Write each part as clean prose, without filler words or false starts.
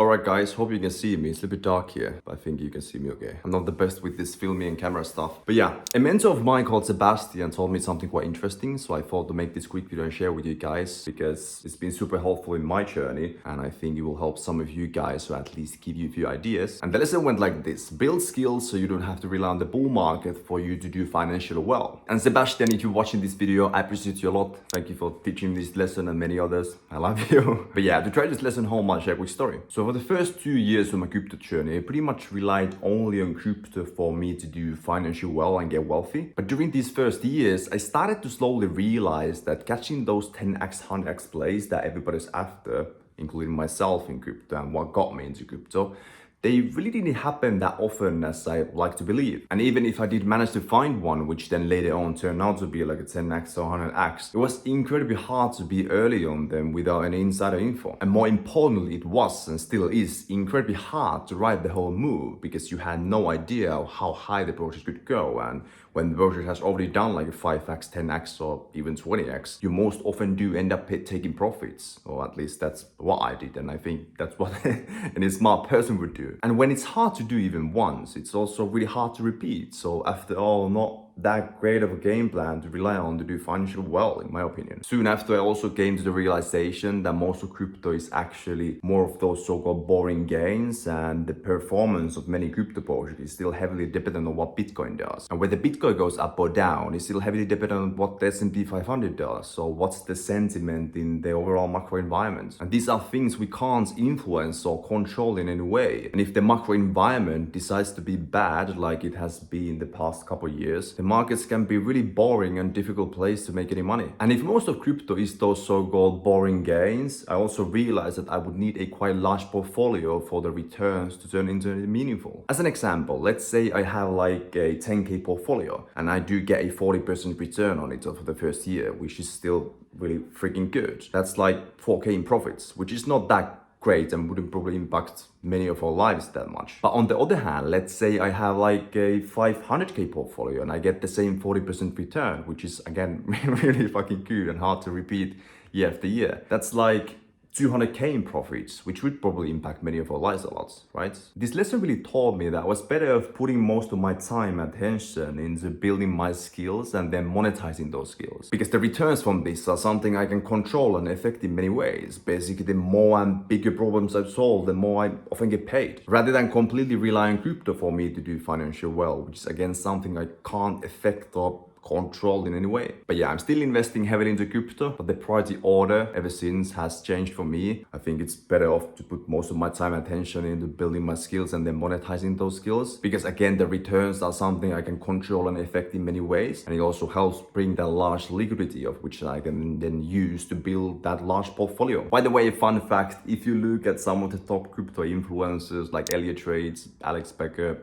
Alright guys, hope you can see me. It's a little bit dark here, but I think you can see me okay. I'm not the best with this filming and camera stuff. But yeah, a mentor of mine called Sebastian told me something quite interesting, so I thought to make this quick video and share with you guys because it's been super helpful in my journey and I think it will help some of you guys or at least give you a few ideas. And the lesson went like this: build skills so you don't have to rely on the bull market for you to do financially well. And Sebastian, if you're watching this video, I appreciate you a lot. Thank you for teaching this lesson and many others. I love you. But yeah, to try this lesson home, I'll share a quick story. So for the first 2 years of my crypto journey, I pretty much relied only on crypto for me to do financially well and get wealthy. But during these first years, I started to slowly realize that catching those 10x, 100x plays that everybody's after, including myself in crypto and what got me into crypto, they really didn't happen that often as I like to believe. And even if I did manage to find one, which then later on turned out to be like a 10x or 100x, it was incredibly hard to be early on them without any insider info. And more importantly, it was and still is incredibly hard to ride the whole move because you had no idea how high the project could go. And when the project has already done like a 5x, 10x or even 20x, you most often do end up taking profits. Or at least that's what I did. And I think that's what any smart person would do. And when it's hard to do even once, it's also really hard to repeat. So after all, not that great of a game plan to rely on to do financially well, in my opinion. Soon after, I also came to the realization that most of crypto is actually more of those so-called boring gains, and the performance of many crypto projects is still heavily dependent on what Bitcoin does. And whether Bitcoin goes up or down is still heavily dependent on what the S&P 500 does. So what's the sentiment in the overall macro environment? And these are things we can't influence or control in any way. And if the macro environment decides to be bad, like it has been the past couple of years, the markets can be really boring and difficult place to make any money. And if most of crypto is those so-called boring gains, I also realized that I would need a quite large portfolio for the returns to turn into meaningful. As an example, let's say I have like a 10k portfolio and I do get a 40% return on it for the first year, which is still really freaking good. That's like 4k in profits, which is not that great and wouldn't probably impact many of our lives that much. But on the other hand, let's say I have like a 500k portfolio and I get the same 40% return, which is again really fucking good and hard to repeat year after year. That's like 200k in profits, which would probably impact many of our lives a lot, right? This lesson really taught me that I was better off putting most of my time and attention into building my skills and then monetizing those skills. Because the returns from this are something I can control and affect in many ways. Basically, the more and bigger problems I solve, the more I often get paid. Rather than completely rely on crypto for me to do financial well, which is again something I can't affect or control in any way. But yeah, I'm still investing heavily into crypto, but the priority order ever since has changed for me. I think it's better off to put most of my time and attention into building my skills and then monetizing those skills, because again, the returns are something I can control and affect in many ways, and it also helps bring that large liquidity of which I can then use to build that large portfolio. By the way, a fun fact, if you look at some of the top crypto influencers like Elliot Trades, Alex Becker,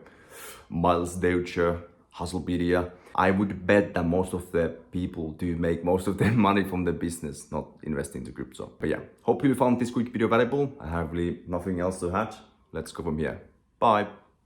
Miles Deutscher, Hustlepedia, I would bet that most of the people do make most of their money from the business, not investing into crypto. But yeah, hope you found this quick video valuable. I have really nothing else to add. Let's go from here. Bye.